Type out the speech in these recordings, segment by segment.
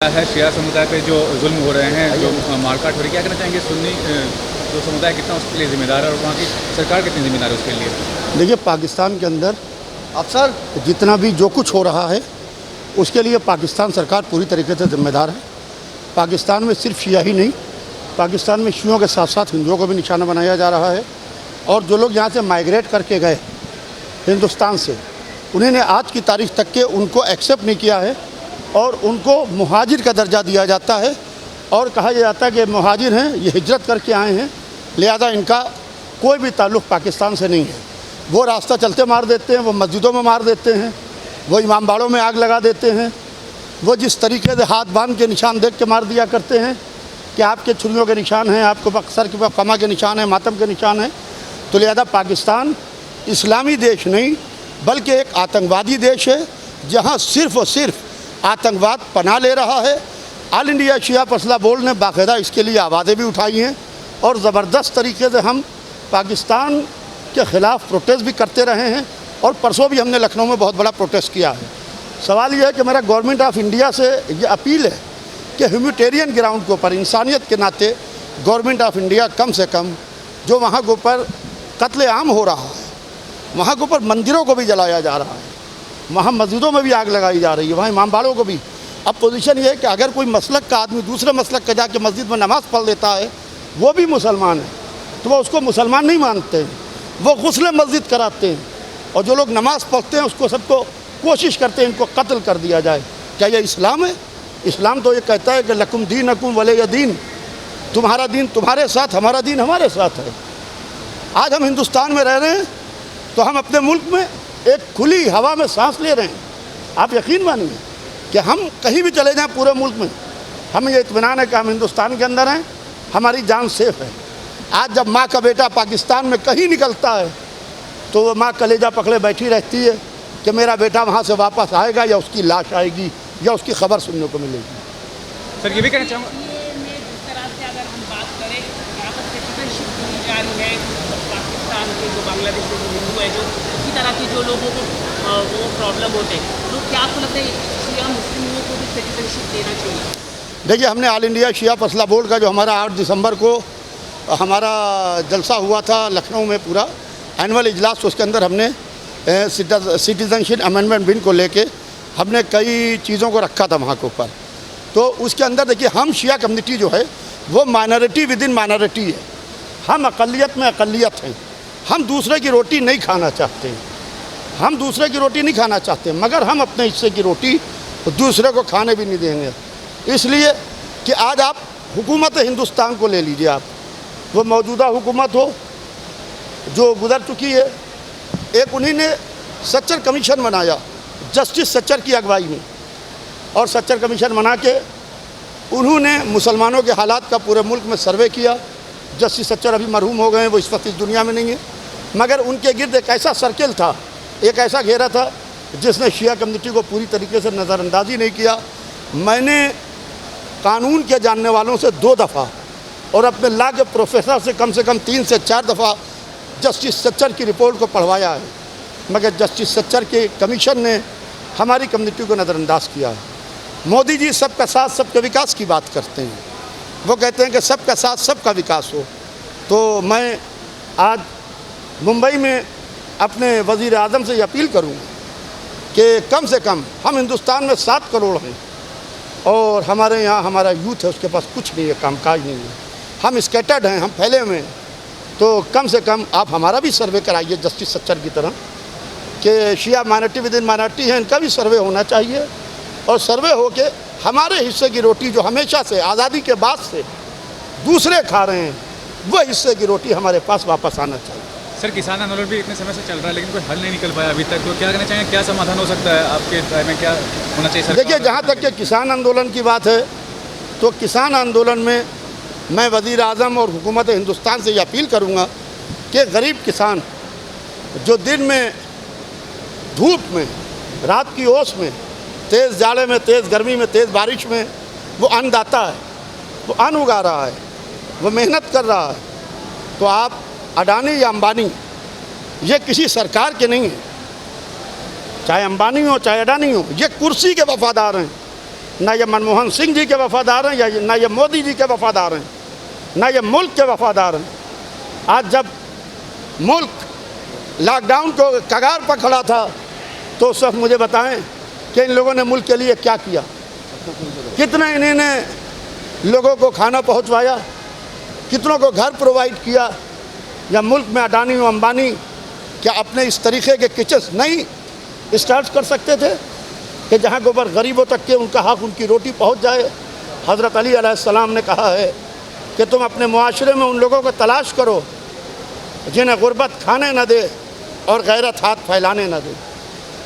है शिया समुदाय पे जो जुल्म हो रहे हैं, जो मारकाट हो रही है, क्या कहना चाहेंगे? सुन्नी जो समुदाय कितना उसके लिए जिम्मेदार है और वहाँ की सरकार कितनी जिम्मेदार है उसके लिए? देखिए, पाकिस्तान के अंदर अक्सर जितना भी जो कुछ हो रहा है उसके लिए पाकिस्तान सरकार पूरी तरीके से जिम्मेदार है। पाकिस्तान में सिर्फ शिया ही नहीं, पाकिस्तान में शियों के साथ साथ हिंदुओं को भी निशाना बनाया जा रहा है। और जो लोग यहाँ से माइग्रेट करके गए हिंदुस्तान से, उन्होंने आज की तारीख तक के उनको एक्सेप्ट नहीं किया है और उनको मुहाजिर का दर्जा दिया जाता है और कहा जाता है कि मुहाजिर हैं, ये हिजरत करके आए हैं, लिहाजा इनका कोई भी ताल्लुक़ पाकिस्तान से नहीं है। वो रास्ता चलते मार देते हैं, वो मस्जिदों में मार देते हैं, वो इमाम बाड़ों में आग लगा देते हैं, वो जिस तरीके से हाथ बांध के निशान देख के मार दिया करते हैं कि आपके छुरियों के निशान हैं, आपको बक्सर के कमा के निशान हैं, मातम के निशान हैं। तो लिहाजा पाकिस्तान इस्लामी देश नहीं बल्कि एक आतंकवादी देश है, जहाँ सिर्फ़ और सिर्फ आतंकवाद पनाह ले रहा है। ऑल इंडिया शिया फसला बोर्ड ने बाकायदा इसके लिए आवाज़ें भी उठाई हैं और ज़बरदस्त तरीके से हम पाकिस्तान के ख़िलाफ़ प्रोटेस्ट भी करते रहे हैं और परसों भी हमने लखनऊ में बहुत बड़ा प्रोटेस्ट किया है। सवाल यह है कि मेरा गवर्नमेंट ऑफ इंडिया से ये अपील है कि ह्यूमैनिटेरियन ग्राउंड के ऊपर, इंसानियत के नाते गवर्नमेंट ऑफ इंडिया कम से कम जो वहाँ के ऊपर कत्ले आम हो रहा है, वहाँ के ऊपर मंदिरों को भी जलाया जा रहा है, वहाँ मस्जिदों में भी आग लगाई जा रही है, वहाँ इमाम बाड़ों को भी। अब पोजीशन ये है कि अगर कोई मसलक का आदमी दूसरे मसलक का जाके मस्जिद में नमाज़ पढ़ लेता है, वो भी मुसलमान है, तो वो उसको मुसलमान नहीं मानते हैं, वो गुस्ल मस्जिद कराते हैं। और जो लोग नमाज़ पढ़ते हैं उसको सबको कोशिश करते हैं इनको कत्ल कर दिया जाए। क्या ये इस्लाम है? इस्लाम तो ये कहता है कि लकुम दीनकुम वलिय दीन, तुम्हारा दीन तुम्हारे साथ, हमारा दीन हमारे साथ है। आज हम हिंदुस्तान में रह रहे हैं तो हम अपने मुल्क में एक खुली हवा में सांस ले रहे हैं। आप यकीन मानिए कि हम कहीं भी चले जाएं पूरे मुल्क में, हमें ये इत्मीनान है कि हम हिंदुस्तान के अंदर हैं, हमारी जान सेफ है। आज जब माँ का बेटा पाकिस्तान में कहीं निकलता है तो वो माँ कलेजा पकड़े बैठी रहती है कि मेरा बेटा वहाँ से वापस आएगा या उसकी लाश आएगी या उसकी खबर सुनने को मिलेगी। सर, ये भी कहना चाहूँगा, जिस तरह से अगर हम बात करें, यहाँ पर सिटीजनशिप दी जा रही है पाकिस्तान के जो बांग्लादेश के जो हिंदू है, जो इसी तरह के जो लोगों को वो प्रॉब्लम होते हैं, तो क्या आपको लगता है शिया मुस्लिमों को भी सिटीजनशिप देना चाहिए? देखिए, हमने ऑल इंडिया शिया फसला बोर्ड का जो हमारा 8 दिसंबर को हमारा जलसा हुआ था लखनऊ में, पूरा एनुअल इजलास, तो उसके अंदर हमने सिटीजनशिप अमेंडमेंट बिल को लेके हमने कई चीज़ों को रखा था वहाँ के ऊपर। तो उसके अंदर देखिए, हम शिया कम्युनिटी जो है वो माइनॉरिटी विद इन माइनॉरिटी है, हम अक़लियत में अक़लियत हैं। हम दूसरे की रोटी नहीं खाना चाहते हैं, हम दूसरे की रोटी नहीं खाना चाहते, मगर हम अपने हिस्से की रोटी दूसरे को खाने भी नहीं देंगे। इसलिए कि आज आप हुकूमत हिंदुस्तान को ले लीजिए, आप वो मौजूदा हुकूमत हो जो गुजर चुकी है, एक उन्हीं ने सच्चर कमीशन बनाया जस्टिस सच्चर की अगुवाई में, और सच्चर कमीशन बना के उन्होंने मुसलमानों के हालात का पूरे मुल्क में सर्वे किया। जस्टिस सच्चर अभी मरहूम हो गए हैं, वो इस वक्त इस दुनिया में नहीं है, मगर उनके गिर्द एक ऐसा सर्किल था, एक ऐसा घेरा था जिसने शिया कम्युनिटी को पूरी तरीके से नज़रअंदाजी नहीं किया। मैंने कानून के जानने वालों से 2 दफ़ा और अपने लॉ के प्रोफेसर से कम 3 से 4 दफ़ा जस्टिस सच्चर की रिपोर्ट को पढ़वाया है, मगर जस्टिस सच्चर के कमीशन ने हमारी कम्युनिटी को नज़रअंदाज किया है। मोदी जी सबका साथ सबके विकास की बात करते हैं, वो कहते हैं कि सबका साथ सबका विकास हो। तो मैं आज मुंबई में अपने वज़ीर आज़म से ये अपील करूँगा कि कम से कम, हम हिंदुस्तान में 7 करोड़ हैं और हमारे यहाँ हमारा यूथ है, उसके पास कुछ नहीं है, कामकाज नहीं है, हम स्कैटर्ड हैं, हम फैले हुए हैं। तो कम से कम आप हमारा भी सर्वे कराइए जस्टिस सच्चर की तरह कि शिया माइनॉरिटी विद इन माइनॉरिटी है, इनका भी सर्वे होना चाहिए और सर्वे हो के हमारे हिस्से की रोटी जो हमेशा से आज़ादी के बाद से दूसरे खा रहे हैं, वह हिस्से की रोटी हमारे पास वापस आना चाहिए। सर, किसान आंदोलन भी इतने समय से चल रहा है लेकिन कोई हल नहीं निकल पाया अभी तक, तो क्या कहना चाहेंगे, क्या समाधान हो सकता है आपके राय में, क्या होना चाहिए? देखिए, जहाँ तक कि किसान आंदोलन की बात है, तो किसान आंदोलन में मैं वज़ीर आज़म और हुकूमत हिंदुस्तान से ये अपील करूँगा कि गरीब किसान जो दिन में धूप में, रात की ओस में, तेज़ जाड़े में, तेज़ गर्मी में, तेज़ बारिश में वो अन्नदाता है, वो अन्न उगा रहा है, वो मेहनत कर रहा है। तो आप अडानी या अंबानी, ये किसी सरकार के नहीं है, चाहे अंबानी हो चाहे अडानी हो, ये कुर्सी के वफादार हैं। ना ये मनमोहन सिंह जी के वफादार हैं, या ना ये मोदी जी के वफादार हैं, ना ये मुल्क के वफादार हैं। आज जब मुल्क लॉकडाउन को कगार पर खड़ा था तो उस वक्त मुझे बताएं कि इन लोगों ने मुल्क के लिए क्या किया, कितने इन्होंने लोगों को खाना पहुंचवाया, कितनों को घर प्रोवाइड किया। या मुल्क में अडानी और अंबानी क्या अपने इस तरीके के किचन नहीं स्टार्ट कर सकते थे कि जहाँ गोबर गरीबों तक के उनका हक, उनकी रोटी पहुँच जाए। हज़रत अली अलैहिस्सलाम ने कहा है कि तुम अपने मुआशरे में उन लोगों को तलाश करो जिन्हें गुर्बत खाने न दे और गैरत हाथ फैलाने न दे।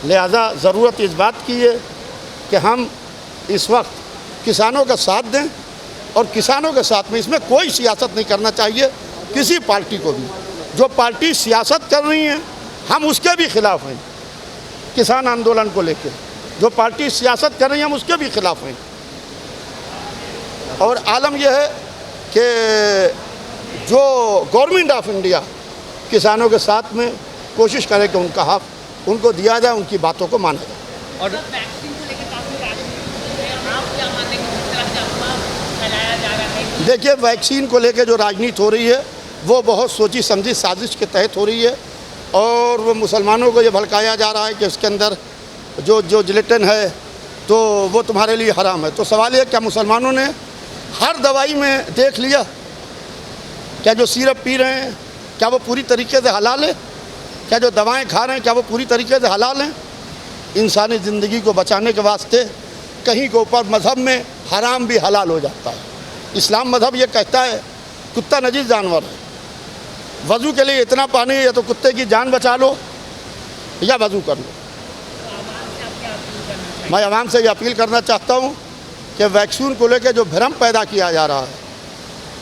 लिहाजा ज़रूरत इस बात की है कि हम इस वक्त किसानों का साथ दें, और किसानों के साथ में इसमें कोई सियासत नहीं करना चाहिए किसी पार्टी को भी। जो पार्टी सियासत कर रही है हम उसके भी ख़िलाफ़ हैं। किसान आंदोलन को लेकर जो पार्टी सियासत कर रही है हम उसके भी ख़िलाफ़ हैं। और आलम यह है कि जो गवर्नमेंट ऑफ इंडिया किसानों के साथ में कोशिश करे कि उनका हक उनको दिया जाए, उनकी बातों को माना जाए। और वैक्सीन को लेकर काफ़ी राजनीति है, आप क्या मानते हैं कि जिस तरह से अफवाह फैलाया जा रहा है? देखिए, वैक्सीन को लेकर जो राजनीति हो रही है वो बहुत सोची समझी साजिश के तहत हो रही है, और वो मुसलमानों को ये भड़काया जा रहा है कि इसके अंदर जो जिलेटिन है तो वो तुम्हारे लिए हराम है। तो सवाल ये, क्या मुसलमानों ने हर दवाई में देख लिया, क्या जो सिरप पी रहे हैं क्या वो पूरी तरीके से हलाल है? क्या जो दवाएं खा रहे हैं क्या वो पूरी तरीके से हलाल हैं? इंसानी ज़िंदगी को बचाने के वास्ते कहीं के ऊपर मज़हब में हराम भी हलाल हो जाता है। इस्लाम मज़हब ये कहता है कुत्ता नजीस जानवर है, वज़ू के लिए इतना पानी है, या तो कुत्ते की जान बचा लो या वज़ू कर लो। मैं आवाम से ये अपील करना चाहता हूँ कि वैक्सीन को लेकर जो भ्रम पैदा किया जा रहा है,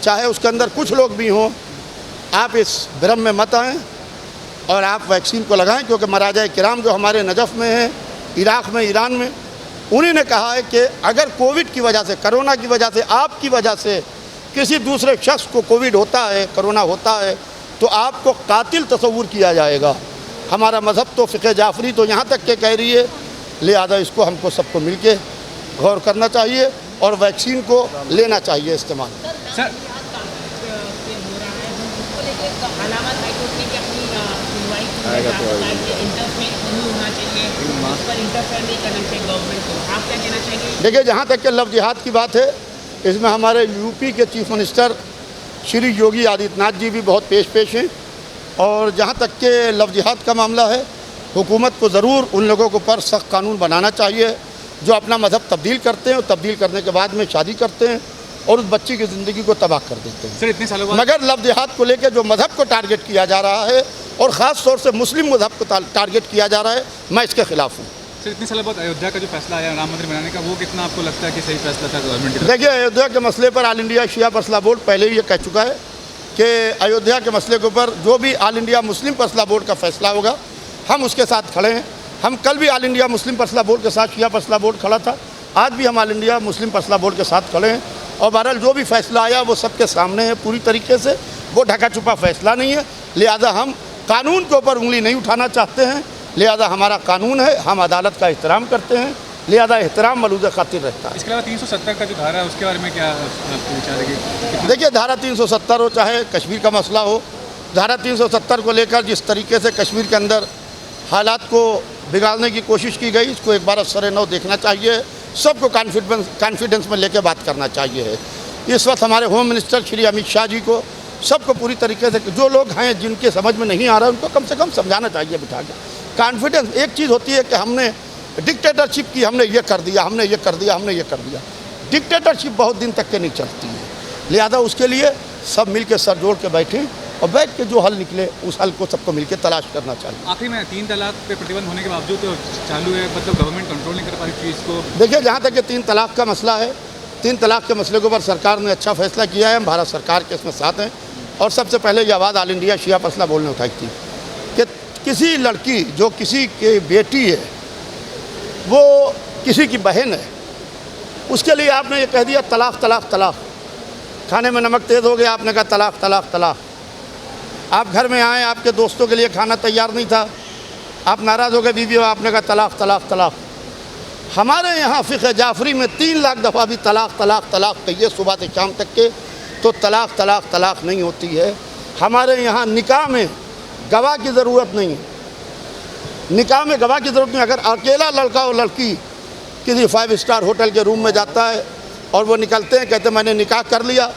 चाहे उसके अंदर कुछ लोग भी हों, आप इस भ्रम में मत आएँ और आप वैक्सीन को लगाएं। क्योंकि मराजा किराम जो हमारे नजफ़ में हैं, इराक़ में, ईरान में, उन्हीं ने कहा है कि अगर कोविड की वजह से, कोरोना की वजह से, आपकी वजह से किसी दूसरे शख्स को कोविड होता है, कोरोना होता है, तो आपको कातिल तस्वुर किया जाएगा। हमारा मज़हब तो फ़िक़्ह जाफ़री तो यहाँ तक के कह रही है। लिहाजा इसको हमको सबको मिल के गौर करना चाहिए और वैक्सीन को लेना चाहिए इस्तेमाल। सर, देखिए, जहाँ तक कि लफ्ज़ जिहाद की बात है, इसमें हमारे यूपी के चीफ मिनिस्टर श्री योगी आदित्यनाथ जी भी बहुत पेश हैं। और जहाँ तक के लफ्ज़ जिहाद का मामला है, हुकूमत को ज़रूर उन लोगों के ऊपर सख्त कानून बनाना चाहिए जो अपना मज़हब तब्दील करते हैं और तब्दील करने के बाद में शादी करते हैं और उस बच्ची की ज़िंदगी को तबाह कर देते हैं। सर, इतने सालों बाद मगर लफ्ज़ जिहाद को लेकर जो मज़हब को टारगेट किया जा रहा है और ख़ास तौर से मुस्लिम मज़हब को टारगेट किया जा रहा है, मैं इसके ख़िलाफ़ हूँ। सर, इतने सालों बाद अयोध्या का जो फैसला आया राम मंदिर बनाने का, वो कितना आपको लगता है कि सही फैसला था गवर्नमेंट का? देखिए, अयोध्या के मसले पर ऑल इंडिया शिया फैसला बोर्ड पहले ही ये कह चुका है कि अयोध्या के मसले के ऊपर जो भी ऑल इंडिया मुस्लिम फैसला बोर्ड का फैसला होगा हम उसके साथ खड़े हैं। हम कल भी ऑल इंडिया मुस्लिम फैसला बोर्ड के साथ शिया फैसला बोर्ड खड़ा था, आज भी हम ऑल इंडिया मुस्लिम फैसला बोर्ड के साथ खड़े हैं। और बहरहाल जो भी फैसला आया वो सबके सामने है पूरी तरीके से, वो ढका छुपा फैसला नहीं है। लिहाजा हम कानून के ऊपर उंगली नहीं उठाना चाहते हैं। लिहाजा हमारा कानून है, हम अदालत का एहतराम करते हैं, लिहाजा एहतराम मलूज़ खातिर रहता है। इसके अलावा 370 का जो धारा है उसके बारे में क्या आपको विचार है कि? देखिए, धारा 370 हो चाहे कश्मीर का मसला हो, धारा 370 को लेकर जिस तरीके से कश्मीर के अंदर हालात को बिगाड़ने की कोशिश की गई, इसको एक बार असर नौ देखना चाहिए। सबको कॉन्फिडेंस में लेकर बात करना चाहिए। इस वक्त हमारे होम मिनिस्टर श्री अमित शाह जी को सबको पूरी तरीके से, जो लोग हैं जिनके समझ में नहीं आ रहा उनको कम से कम समझाना चाहिए बिठा के। कॉन्फिडेंस एक चीज़ होती है कि हमने डिक्टेटरशिप की, हमने ये कर दिया, हमने ये कर दिया, हमने ये कर दिया। डिक्टेटरशिप बहुत दिन तक के नहीं चलती है। लिहाजा उसके लिए सब मिल के सर जोड़ के बैठें और बैठ के जो हल निकले उस हल को सबको मिल के तलाश करना चाहिए। आखिरी में 3 तलाक पे प्रतिबंध होने के बावजूद तो चालू है, मतलब गवर्नमेंट कंट्रोल नहीं कर पा रही चीज़ को। देखिए, जहाँ तक कि 3 तलाक का मसला है, 3 तलाक के मसले के ऊपर सरकार ने अच्छा फैसला किया है। हम भारत सरकार के इसमें साथ हैं। और सबसे पहले ये आवाज़ ऑल इंडिया शिया फैसला बोलने उठाई थी कि किसी लड़की जो किसी की बेटी है, वो किसी की बहन है, उसके लिए आपने ये कह दिया तलाक तलाक तलाक। खाने में नमक तेज़ हो गया, आपने कहा तलाक तलाक तलाक। आप घर में आए, आपके दोस्तों के लिए खाना तैयार नहीं था, आप नाराज़ हो गए बीवी, आपने कहा तलाक तलाक तलाक। हमारे यहाँ फ़िक़्ह जाफ़री में 3 लाख दफ़ा भी तलाक़ तलाक़ तलाक़ कहिए सुबह से शाम तक के, तो तलाक़ तलाक़ तलाक़ नहीं होती है। हमारे यहाँ निकाह में गवाह की ज़रूरत नहीं है। निकाह में गवाह की ज़रूरत नहीं। अगर अकेला लड़का और लड़की किसी 5 स्टार होटल के रूम में जाता है और वो निकलते हैं, कहते मैंने निकाह कर लिया,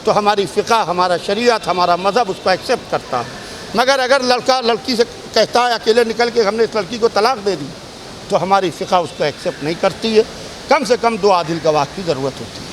तो हमारी फ़िक़्ह, हमारा शरीयत, हमारा मज़हब उसको एक्सेप्ट करता है। मगर अगर लड़का लड़की से कहता है अकेले निकल के हमने इस लड़की को तलाक़ दे दी, तो हमारी फ़िक़्ह उसको एक्सेप्ट नहीं करती है। कम से कम 2 आदिल गवाह की ज़रूरत होती है।